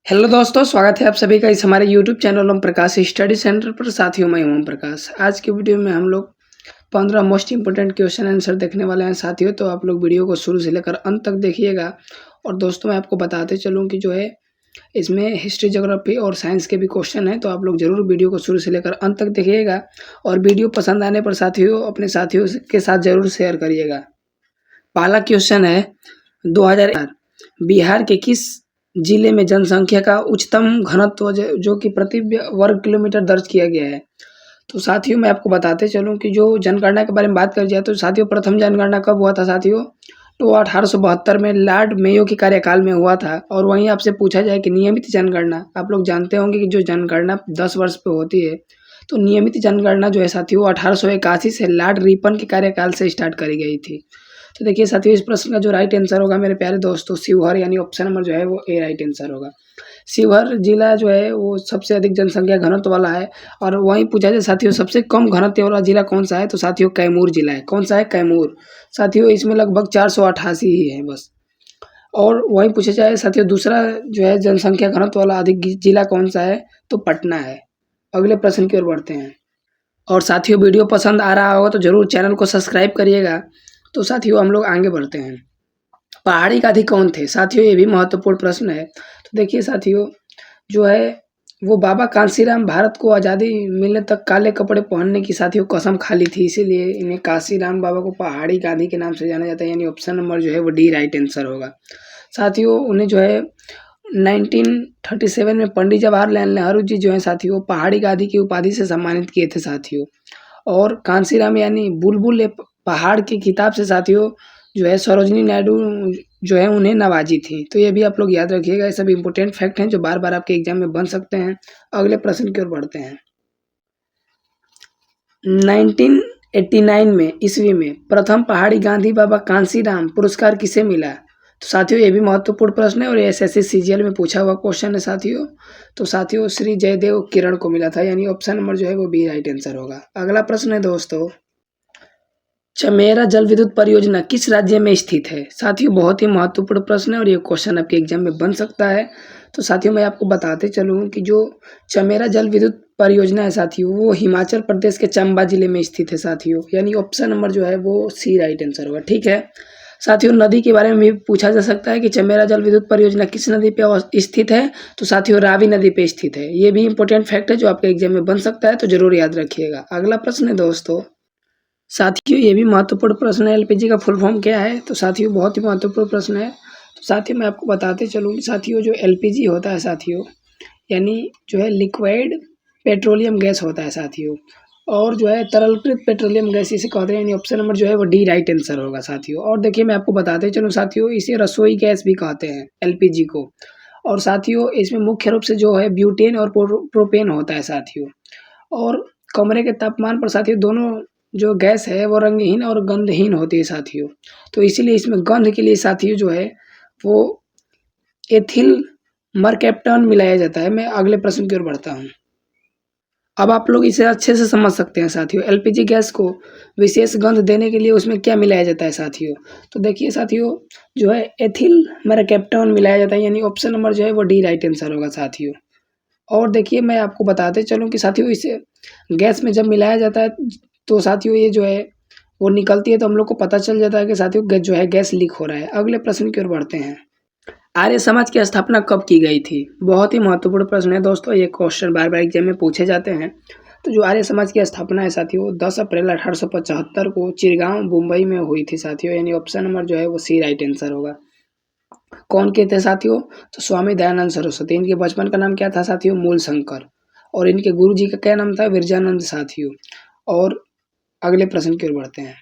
Hello दोस्तों, स्वागत है आप सभी का इस हमारे YouTube channel Om Prakash study centre पर। साथियों, मैं ओम प्रकाश। आज की वीडियो में हम लोग 15 मोस्ट इंपोर्टेंट क्वेश्चन आंसर देखने वाले हैं साथियों। तो आप लोग वीडियो को शुरू से लेकर अंत तक देखिएगा। और दोस्तों, मैं आपको बताते चलूँ कि जो है इसमें हिस्ट्री, ज्योग्राफी और साइंस के भी क्वेश्चन हैं। तो आप लोग ज़रूर वीडियो को शुरू से लेकर अंत तक देखिएगा। और वीडियो पसंद आने पर साथियों अपने साथियों के साथ ज़रूर शेयर करिएगा। पहला क्वेश्चन है 2000 बिहार के किस जिले में जनसंख्या का उच्चतम घनत्व जो कि प्रति वर्ग किलोमीटर दर्ज किया गया है। तो साथियों, मैं आपको बताते चलूँ कि जो जनगणना के बारे में बात करी जाए तो साथियों प्रथम जनगणना कब हुआ था साथियों? तो 1872 में लॉर्ड मेयो के कार्यकाल में हुआ था। और वहीं आपसे पूछा जाए कि नियमित जनगणना, आप लोग जानते होंगे कि जो जनगणना 10 वर्ष पे होती है, तो नियमित जनगणना जो है साथियों 1881 से लॉर्ड रिपन के कार्यकाल से स्टार्ट करी गई थी। तो देखिए साथियों, इस प्रश्न का जो राइट आंसर होगा मेरे प्यारे दोस्तों, शिवहर, यानी ऑप्शन नंबर जो है वो ए राइट आंसर होगा। शिवहर जिला जो है वो सबसे अधिक जनसंख्या घनत्व वाला है। और वहीं पूछा जाए साथियों सबसे कम घनत्व वाला जिला कौन सा है, तो साथियों कैमूर जिला है। कौन सा है? कैमूर। साथियों इसमें लगभग 488 ही है बस। और वहीं पूछा जाए साथियों दूसरा जो है जनसंख्या घनत्व वाला अधिक जिला कौन सा है, तो पटना है। अगले प्रश्न की ओर बढ़ते हैं। और साथियों वीडियो पसंद आ रहा होगा तो ज़रूर चैनल को सब्सक्राइब करिएगा। तो साथियों हम लोग आगे बढ़ते हैं। पहाड़ी गाधी कौन थे? साथियों ये भी महत्वपूर्ण प्रश्न है। तो देखिए साथियों, जो है वो बाबा कांसीराम भारत को आज़ादी मिलने तक काले कपड़े पहनने की साथियों कसम खा ली थी, इसीलिए इन्हें कांसीराम बाबा को पहाड़ी गांधी के नाम से जाना जाता है। यानी ऑप्शन नंबर जो है वो डी राइट आंसर होगा। साथियों उन्हें जो है 1937 में पंडित जवाहरलाल नेहरू जी जो है साथियों पहाड़ी गांधी की उपाधि से सम्मानित किए थे साथियों। और कांसीराम यानी बुलबुल ए पहाड़ की किताब से साथियों जो है सरोजिनी नायडू जो है उन्हें नवाजी थी। तो ये भी आप लोग याद रखिएगा। ये सब इंपॉर्टेंट फैक्ट हैं जो बार-बार आपके एग्जाम में बन सकते हैं। अगले प्रश्न की ओर बढ़ते हैं। 1989 में ईस्वी में प्रथम पहाड़ी गांधी बाबा कांसीराम पुरस्कार किसे मिला? तो साथियों ये भी महत्वपूर्ण प्रश्न है और ये एसएससी सीजीएल में पूछा हुआ क्वेश्चन है साथियों। तो साथियों श्री जयदेव किरण को मिला था, यानी ऑप्शन नंबर जो है वो बी राइट आंसर होगा। अगला प्रश्न है दोस्तों, चमेरा जल विद्युत परियोजना किस राज्य में स्थित है? साथियों बहुत ही महत्वपूर्ण प्रश्न है और ये क्वेश्चन आपके एग्जाम में बन सकता है। तो साथियों मैं आपको बताते चलूँ कि जो चमेरा जल विद्युत परियोजना है साथियों वो हिमाचल प्रदेश के चंबा जिले में स्थित है साथियों। यानी ऑप्शन नंबर जो है वो सी राइट आंसर होगा। ठीक है साथियों, नदी के बारे में भी पूछा जा सकता है कि चमेरा जल विद्युत परियोजना किस नदी पे स्थित है? तो साथियों रावी नदी पे स्थित है। ये भी इंपॉर्टेंट फैक्ट है जो आपके एग्जाम में बन सकता है, तो जरूर याद रखिएगा। अगला प्रश्न है दोस्तों, साथियों ये भी महत्वपूर्ण प्रश्न है, एलपीजी का फुल फॉर्म क्या है? तो साथियों बहुत ही महत्वपूर्ण प्रश्न है। तो साथियों मैं आपको बताते चलूँ कि साथियों जो एलपीजी होता है साथियों, यानी जो है लिक्विड पेट्रोलियम गैस होता है साथियों। और जो है तरलीकृत पेट्रोलियम गैस इसे कहते हैं, यानी ऑप्शन नंबर जो है वो डी राइट आंसर होगा साथियों। और देखिए मैं आपको बताते चलूँ साथियों, इसे रसोई गैस भी कहते हैं एलपीजी को। और साथियों इसमें मुख्य रूप से जो है ब्यूटेन और प्रोपेन होता है साथियों। और कमरे के तापमान पर साथियों दोनों जो गैस है वो रंगहीन और गंधहीन होती है साथियों। तो इसीलिए इसमें गंध के लिए साथियों जो है वो एथिल मरकैप्टन मिलाया जाता है। मैं अगले प्रश्न की ओर बढ़ता हूँ। अब आप लोग इसे अच्छे से समझ सकते हैं साथियों। एलपीजी गैस को विशेष गंध देने के लिए उसमें क्या मिलाया जाता है साथियों? तो देखिए साथियों जो है एथिल मरकैप्टन मिलाया जाता है, यानी ऑप्शन नंबर जो है वो डी राइट आंसर होगा साथियों। और देखिए मैं आपको बताते चलूँ कि साथियों इसे गैस में जब मिलाया जाता है तो साथियों ये जो है वो निकलती है, तो हम लोग को पता चल जाता है कि साथियों जो है गैस लीक हो रहा है। अगले प्रश्न की ओर बढ़ते हैं। आर्य समाज की स्थापना कब की गई थी? बहुत ही महत्वपूर्ण प्रश्न है दोस्तों, ये क्वेश्चन बार बार एग्जाम में पूछे जाते हैं। तो जो आर्य समाज की स्थापना है साथियों 10 अप्रैल 1875 को चिरगांव मुंबई में हुई थी साथियों। यानी ऑप्शन नंबर जो है वो सी राइट आंसर होगा। कौन के थे साथियों? तो स्वामी दयानंद सरस्वती। इनके बचपन का नाम क्या था साथियों? मूल शंकर। और इनके गुरु जी का क्या नाम था? विरजानंद साथियों। और अगले प्रश्न की ओर बढ़ते हैं।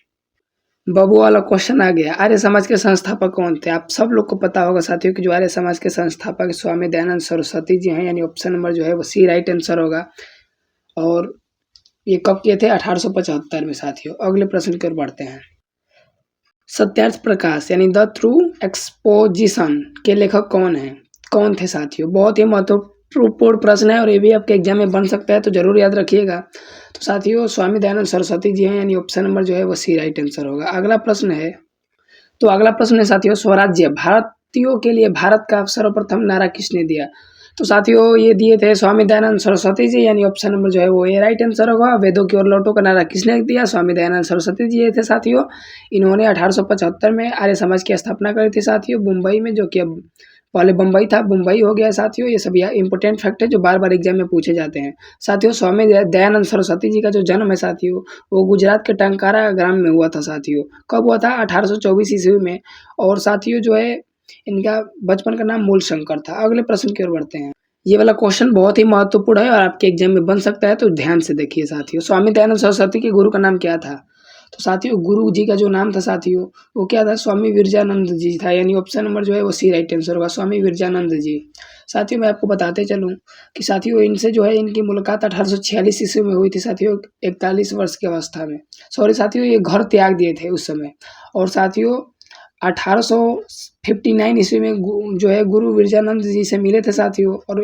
बबू वाला क्वेश्चन आ गया। आर्य समाज के संस्थापक कौन थे? आप सब लोग को पता होगा साथियों कि जो आर्य समाज के संस्थापक स्वामी दयानंद सरस्वती जी हैं, यानी ऑप्शन नंबर जो है वो सी राइट आंसर होगा। और ये कब किए थे? 1875 में साथियों। अगले प्रश्न की ओर बढ़ते हैं। सत्यार्थ प्रकाश यानी द थ्रू एक्सपोजिशन के लेखक कौन है? कौन थे साथियों? बहुत ही महत्वपूर्ण प्रश्न है और ये भी आपके एग्जाम में बन सकता है, तो जरूर याद रखिएगा। तो साथियों स्वामी दयानंद सरस्वती जी हैं, यानी ऑप्शन नंबर जो है वो सी राइट आंसर होगा। अगला प्रश्न है, तो अगला प्रश्न है साथियों स्वराज्य भारतीयों के लिए भारत का सर्वप्रथम नारा किसने दिया? तो साथियों ये दिए थे स्वामी दयानंद सरस्वती जी, यानी ऑप्शन नंबर जो है वो ए राइट आंसर होगा। वेदों की ओर लौटो का नारा किसने दिया? स्वामी दयानंद सरस्वती जी ये थे साथियों। इन्होंने 1875 में आर्य समाज की स्थापना करी थी साथियों, मुंबई में, जो कि अब पहले बम्बई था, मुंबई हो गया साथियों। ये सब इंपॉर्टेंट फैक्ट है जो बार बार एग्जाम में पूछे जाते हैं साथियों। स्वामी दयानंद सरस्वती जी का जो जन्म है साथियों, वो गुजरात के टंकारा ग्राम में हुआ था साथियों। कब हुआ था? 1824 ईस्वी में। और साथियों जो है इनका बचपन का नाम मूल शंकर था। अगले प्रश्न की ओर बढ़ते हैं। ये वाला क्वेश्चन बहुत ही महत्वपूर्ण है और आपके एग्जाम में बन सकता है, तो ध्यान से देखिए साथियों। स्वामी दयानंद सरस्वती के गुरु का नाम क्या था? तो साथियों गुरु जी का जो नाम था साथियों, वो क्या था? स्वामी विरजानंद जी था, यानी ऑप्शन नंबर जो है वो सी राइट आंसर होगा, स्वामी विरजानंद जी। साथियों मैं आपको बताते चलूँ कि साथियों इनसे जो है इनकी मुलाकात 1846 ईस्वी में हुई थी साथियों, 41 वर्ष की अवस्था में। सॉरी साथियों, ये घर त्याग दिए थे उस समय। और साथियों 1859 ईस्वी में जो है गुरु विरजानंद जी से मिले थे साथियों, और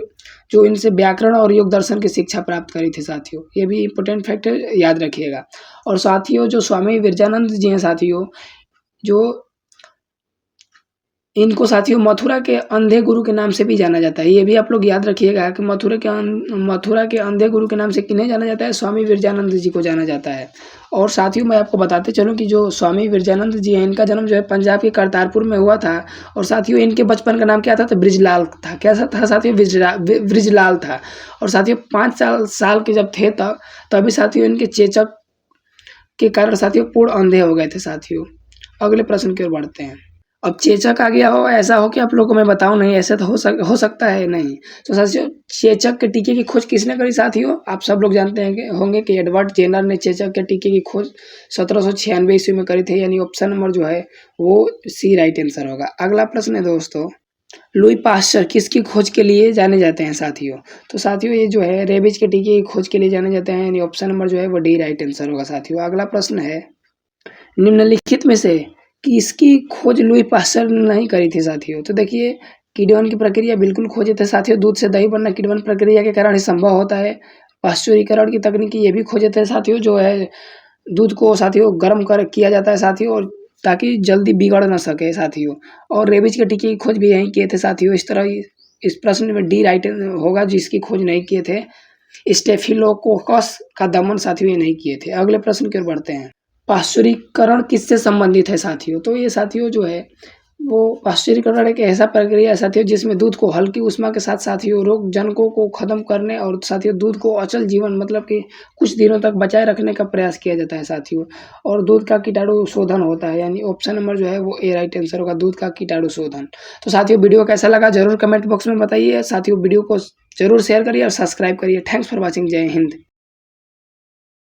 जो इनसे व्याकरण और योग दर्शन की शिक्षा प्राप्त करी थी साथियों। ये भी इम्पोर्टेंट फैक्ट है, याद रखिएगा। और साथियों जो स्वामी विरजानंद जी हैं साथियों, जो इनको साथियों मथुरा के अंधे गुरु के नाम से भी जाना जाता है। ये भी आप लोग याद रखिएगा कि मथुरा के अंधे गुरु के नाम से किन्हें जाना जाता है? स्वामी विरजानंद जी को जाना जाता है। और साथियों मैं आपको बताते चलूँ कि जो स्वामी विरजानंद जी हैं, इनका जन्म जो है पंजाब के करतारपुर में हुआ था। और साथियों इनके बचपन का नाम क्या था? तो ब्रिजलाल था। क्या था साथियों? ब्रिजलाल था। और साथियों 5 साल के जब थे तभी साथियों इनके चेचक के कारण साथियों पूर्ण अंधे हो गए थे साथियों। अगले प्रश्न की ओर बढ़ते हैं। अब चेचक आ गया हो, ऐसा हो कि आप लोगों को मैं बताऊँ नहीं, ऐसा तो हो सकता है नहीं। तो साथियों चेचक के टीके की खोज किसने करी साथियों? आप सब लोग जानते हैं कि होंगे कि एडवर्ड जेनर ने चेचक के टीके की खोज 1796 ईस्वी में करी थी, यानी ऑप्शन नंबर जो है वो सी राइट आंसर होगा। अगला प्रश्न है दोस्तों, लुई पास्चर किसकी खोज के लिए जाने जाते हैं साथियों? तो साथियों ये जो है रेबीज के टीके की खोज के लिए जाने जाते हैं, यानी ऑप्शन नंबर जो है वो डी राइट आंसर होगा साथियों। अगला प्रश्न है, निम्नलिखित में से किसकी खोज लुई पास्चर ने नहीं करी थी साथियों? तो देखिए किण्वन की प्रक्रिया बिल्कुल खोजे थे साथियों। दूध से दही बनना किण्वन प्रक्रिया के कारण ही संभव होता है। पाश्चुरीकरण की तकनीकी ये भी खोजे थे साथियों, जो है दूध को साथियों गर्म कर किया जाता है साथियों, और ताकि जल्दी बिगड़ ना सके साथियों। और रेबीज के टीके की खोज भी यहीं किए थे साथियों। इस तरह इस प्रश्न में डी राइट होगा, जिसकी खोज नहीं किए थे। स्टेफिलोकोकस का दमन साथियों ये नहीं किए थे। अगले प्रश्न की ओर बढ़ते हैं। पाश्चुरीकरण किससे संबंधित है साथियों? तो ये साथियों जो है वो पाश्चुरीकरण एक ऐसा प्रक्रिया है साथियों जिसमें दूध को हल्की उष्मा के साथ साथियों रोग जनकों को खत्म करने और साथियों दूध को अचल जीवन मतलब कि कुछ दिनों तक बचाए रखने का प्रयास किया जाता है साथियों। और दूध का कीटाणु शोधन होता है, यानी ऑप्शन नंबर जो है वो ए राइट आंसर होगा, दूध का कीटाणु शोधन। तो साथियों वीडियो कैसा लगा जरूर कमेंट बॉक्स में बताइए साथियों। वीडियो को जरूर शेयर करिए और सब्सक्राइब करिए। Thanks for watching. जय हिंद।